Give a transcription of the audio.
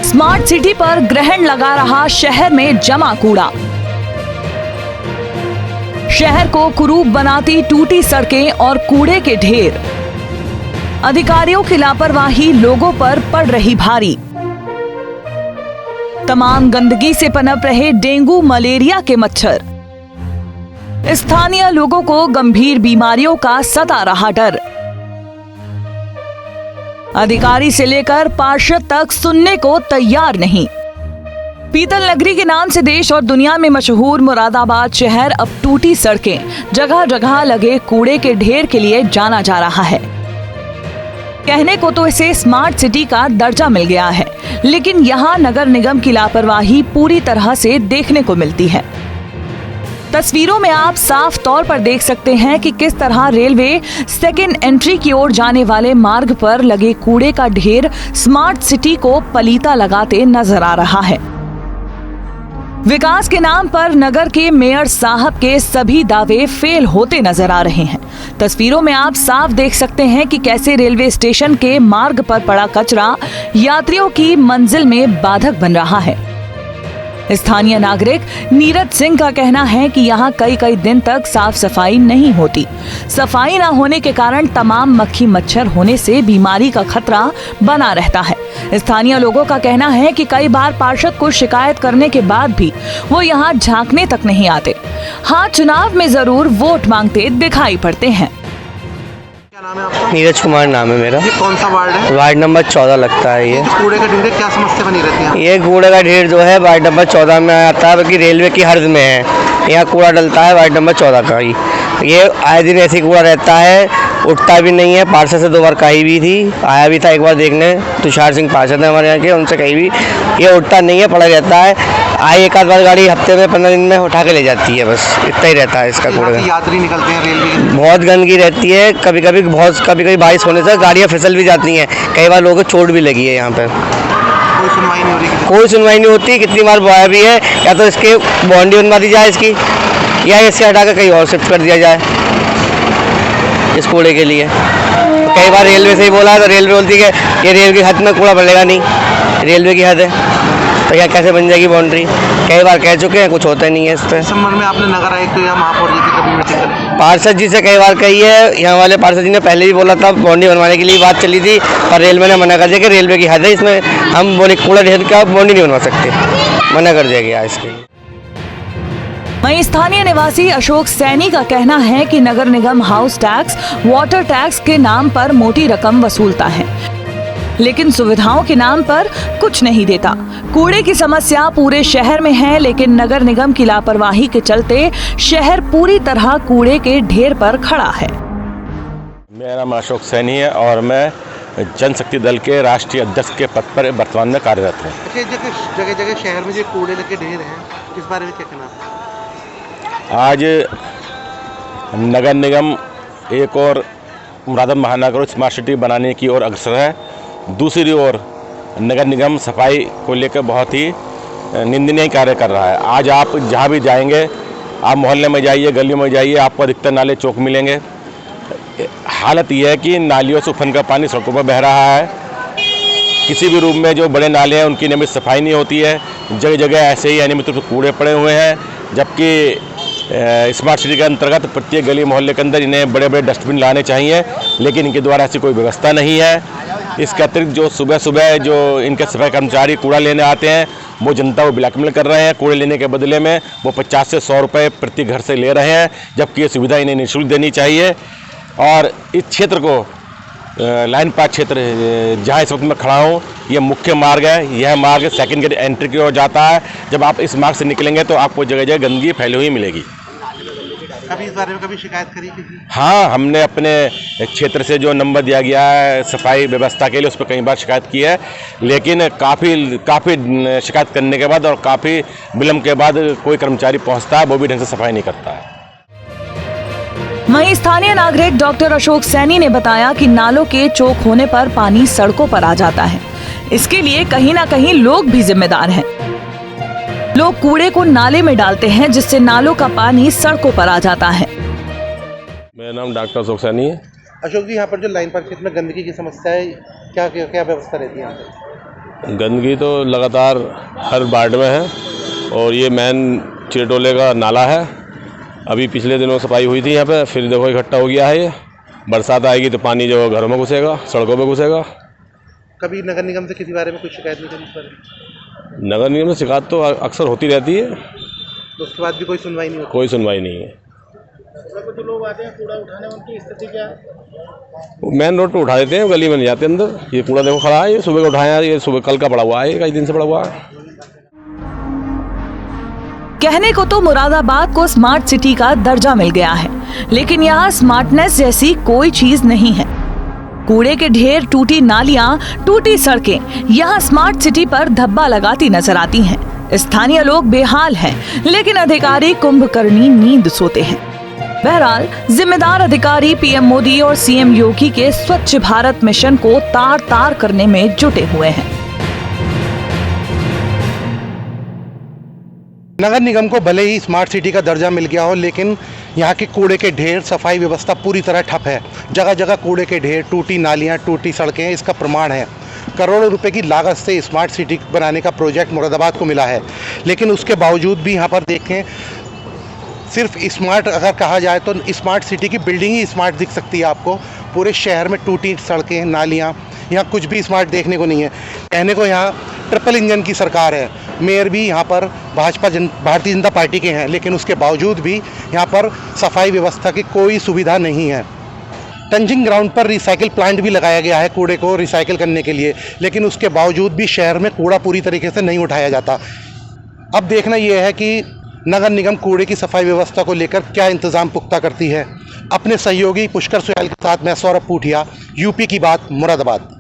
Smart city पर ग्रहण लगा रहा शहर में जमा कूड़ा। शहर को कुरूप बनाती टूटी सड़कें और कूड़े के ढेर। अधिकारियों की लापरवाही लोगों पर पड़ रही भारी। तमाम गंदगी से पनप रहे डेंगू मलेरिया के मच्छर। स्थानीय लोगों को गंभीर बीमारियों का सता रहा डर। अधिकारी से लेकर पार्षद तक सुनने को तैयार नहीं। पीतल नगरी के नाम से देश और दुनिया में मशहूर मुरादाबाद शहर अब टूटी सड़कें, जगह जगह लगे कूड़े के ढेर के लिए जाना जा रहा है। कहने को तो इसे स्मार्ट सिटी का दर्जा मिल गया है, लेकिन यहाँ नगर निगम की लापरवाही पूरी तरह से देखने को मिलती है। तस्वीरों में आप साफ तौर पर देख सकते हैं कि किस तरह रेलवे सेकेंड एंट्री की ओर जाने वाले मार्ग पर लगे कूड़े का ढेर स्मार्ट सिटी को पलीता लगाते नजर आ रहा है। विकास के नाम पर नगर के मेयर साहब के सभी दावे फेल होते नजर आ रहे हैं। तस्वीरों में आप साफ देख सकते हैं कि कैसे रेलवे स्टेशन के मार्ग पर पड़ा कचरा यात्रियों की मंजिल में बाधक बन रहा है। स्थानीय नागरिक नीरज सिंह का कहना है कि यहाँ कई दिन तक साफ सफाई नहीं होती। सफाई न होने के कारण तमाम मक्खी मच्छर होने से बीमारी का खतरा बना रहता है। स्थानीय लोगों का कहना है कि कई बार पार्षद को शिकायत करने के बाद भी वो यहाँ झांकने तक नहीं आते। हाँ, चुनाव में जरूर वोट मांगते दिखाई पड़ते हैं। क्या नाम है आपका? नीरज कुमार नाम है मेरा। ये कौन सा वार्ड है? वार्ड नंबर 14 लगता है ये। कूड़े का ढेर क्या समस्या बनी रहती है? ये कूड़े का ढेर जो है वार्ड नंबर 14 में आता है, बल्कि रेलवे की हर्ज में है। यहाँ कूड़ा डलता है वार्ड नंबर 14 का ही। ये आए दिन ऐसे कूड़ा रहता है, उठता भी नहीं है। पार्षद से 2 बार कही भी थी, आया भी था एक बार देखने, तुषार सिंह पार्षद है हमारे यहाँ के, उनसे कही भी ये उठता नहीं है, पड़ा रहता है। आई एक आध बार गाड़ी हफ्ते में 15 दिन में उठा के ले जाती है, बस इतना ही रहता है इसका कूड़ा। यात्री निकलते हैं रेलवे की, बहुत गंदगी रहती है। कभी कभी बारिश होने से गाड़ियाँ फिसल भी जाती हैं। कई बार लोगों को चोट भी लगी है यहाँ पे। कोई सुनवाई नहीं हो रही? कोई सुनवाई नहीं होती। कितनी बार बोया भी है, या तो इसके बाउंड्री बनवा दी जाए इसकी, या इससे हटा कर कहीं और शिफ्ट कर दिया जाए इस कूड़े के लिए। कई बार रेलवे से ही बोला है तो रेलवे बोलती है कि ये रेलवे की हद में कूड़ा बढ़ेगा नहीं, रेलवे की हद है तो यहाँ कैसे बन जाएगी बाउंड्री। कई बार कह चुके हैं, कुछ होता नहीं है इस पर। संबंध में आपने नगर आयुक्त या महापौर जी की कभी मीटिंग करी? पार्षद जी से कई बार कही है। यहाँ वाले पार्षद जी ने पहले भी बोला था, बाउंड्री बनवाने के लिए बात चली थी, पर रेलवे ने मना कर दिया कि रेलवे की हद है, इसमें हम बोले कूड़ा ढेर का बाउंड्री नहीं बनवा सकते, मना कर दिया गया इसके लिए। वहीं स्थानीय निवासी अशोक सैनी का कहना है कि नगर निगम हाउस टैक्स, वाटर टैक्स के नाम पर मोटी रकम वसूलता है, लेकिन सुविधाओं के नाम पर कुछ नहीं देता। कूड़े की समस्या पूरे शहर में है, लेकिन नगर निगम की लापरवाही के चलते शहर पूरी तरह कूड़े के ढेर पर खड़ा है। मेरा नाम अशोक सैनी है और मैं जनशक्ति दल के राष्ट्रीय अध्यक्ष के पद पर वर्तमान में कार्यरत हूँ। जगह जगह शहर में जो कूड़े के ढेर हैं, इस बारे में क्या कहना है? आज नगर निगम एक और मुरादाबाद महानगर स्मार्ट सिटी बनाने की ओर अग्रसर है। दूसरी ओर नगर निगम सफाई को लेकर बहुत ही निंदनीय कार्य कर रहा है। आज आप जहाँ भी जाएंगे, आप मोहल्ले में जाइए, गलियों में जाइए, आपको अधिकतर नाले चौक मिलेंगे। हालत यह है कि नालियों से उफन का पानी सड़कों पर बह रहा है। किसी भी रूम में जो बड़े नाले हैं उनकी नियमित सफाई नहीं होती है। जगह जगह ऐसे ही अनियमित रूप से कूड़े पड़े हुए हैं, जबकि स्मार्ट सिटी के अंतर्गत प्रत्येक गली मोहल्ले के अंदर इन्हें बड़े बड़े डस्टबिन लाने चाहिए, लेकिन इनके द्वारा ऐसी कोई व्यवस्था नहीं है। इसके अतिरिक्त जो सुबह सुबह जो इनके सफाई कर्मचारी कूड़ा लेने आते हैं, वो जनता को ब्लैकमेल कर रहे हैं। कूड़े लेने के बदले में वो 50 से 100 रुपये प्रति घर से ले रहे हैं, जबकि ये सुविधा इन्हें निःशुल्क देनी चाहिए। और इस क्षेत्र को लाइन पार्क क्षेत्र जहाँ इस वक्त मैं खड़ा हूँ, ये मुख्य मार्ग है। यह मार्ग सेकंड गेट एंट्री की ओर जाता है। जब आप इस मार्ग से निकलेंगे तो आपको जगह जगह गंदगी फैली हुई मिलेगी। कभी इस बारे में कभी शिकायत करी किसी? हाँ, हमने अपने क्षेत्र से जो नंबर दिया गया है सफाई व्यवस्था के लिए, उस पर कई बार शिकायत की है, लेकिन काफ़ी शिकायत करने के बाद और काफ़ी विलम्ब के बाद कोई कर्मचारी पहुँचता है, वो भी ढंग से सफाई नहीं करता है। वहीं स्थानीय नागरिक डॉक्टर अशोक सैनी ने बताया कि नालों के चौक होने पर पानी सड़कों पर आ जाता है। इसके लिए कहीं ना कहीं लोग भी जिम्मेदार हैं। लोग कूड़े को नाले में डालते हैं, जिससे नालों का पानी सड़कों पर आ जाता है। मेरा नाम डॉक्टर अशोक सैनी है। अशोक जी, यहाँ पर जो लाइन पार्क क्षेत्र में गंदगी की समस्या है, क्या क्या व्यवस्था रहती है यहाँ पर? गंदगी तो लगातार हर वार्ड में है और ये मेन चिरडोले का नाला है। अभी पिछले दिनों सफाई हुई थी यहाँ पे, फिर देखो इकट्ठा हो गया है। ये बरसात आएगी तो पानी जो घरों में घुसेगा, सड़कों पे घुसेगा। कभी नगर निगम से किसी बारे में कुछ शिकायत नहीं करी इस पर? नगर निगम में शिकायत तो अक्सर होती रहती है, तो उसके बाद भी कोई सुनवाई नहीं होती? कोई सुनवाई नहीं है। जो लोग आते हैं कूड़ा उठाने, उनकी स्थिति क्या है? मेन रोड पे उठा देते हैं, गली में नहीं जाते अंदर। ये कूड़ा देखो खड़ा है, ये सुबह का उठाया, ये सुबह कल का पड़ा हुआ है, कई दिन से पड़ा हुआ है। कहने को तो मुरादाबाद को स्मार्ट सिटी का दर्जा मिल गया है, लेकिन यहाँ स्मार्टनेस जैसी कोई चीज नहीं है। कूड़े के ढेर, टूटी नालियां, टूटी सड़कें यहाँ स्मार्ट सिटी पर धब्बा लगाती नजर आती हैं। स्थानीय लोग बेहाल हैं, लेकिन अधिकारी कुंभकर्णी नींद सोते हैं। बहरहाल जिम्मेदार अधिकारी पीएम मोदी और सीएम योगी के स्वच्छ भारत मिशन को तार तार करने में जुटे हुए हैं। नगर निगम को भले ही स्मार्ट सिटी का दर्जा मिल गया हो, लेकिन यहाँ के कूड़े के ढेर, सफाई व्यवस्था पूरी तरह ठप है। जगह जगह कूड़े के ढेर, टूटी नालियाँ, टूटी सड़कें इसका प्रमाण है। करोड़ों रुपए की लागत से स्मार्ट सिटी बनाने का प्रोजेक्ट मुरादाबाद को मिला है, लेकिन उसके बावजूद भी यहाँ पर देखें, सिर्फ स्मार्ट अगर कहा जाए तो स्मार्ट सिटी की बिल्डिंग ही स्मार्ट दिख सकती है आपको। पूरे शहर में टूटी सड़कें, नालियाँ, यहाँ कुछ भी स्मार्ट देखने को नहीं है। कहने को यहाँ ट्रिपल इंजन की सरकार है। मेयर भी यहाँ पर भारतीय जनता पार्टी के हैं, लेकिन उसके बावजूद भी यहाँ पर सफाई व्यवस्था की कोई सुविधा नहीं है। टंजिंग ग्राउंड पर रिसाइकिल प्लांट भी लगाया गया है कूड़े को रिसाइकिल करने के लिए, लेकिन उसके बावजूद भी शहर में कूड़ा पूरी तरीके से नहीं उठाया जाता। अब देखना यह है कि नगर निगम कूड़े की सफाई व्यवस्था को लेकर क्या इंतजाम पुख्ता करती है। अपने सहयोगी पुष्कर सुयाल के साथ मैं सौरभ पूठिया, यूपी की बात, मुरादाबाद।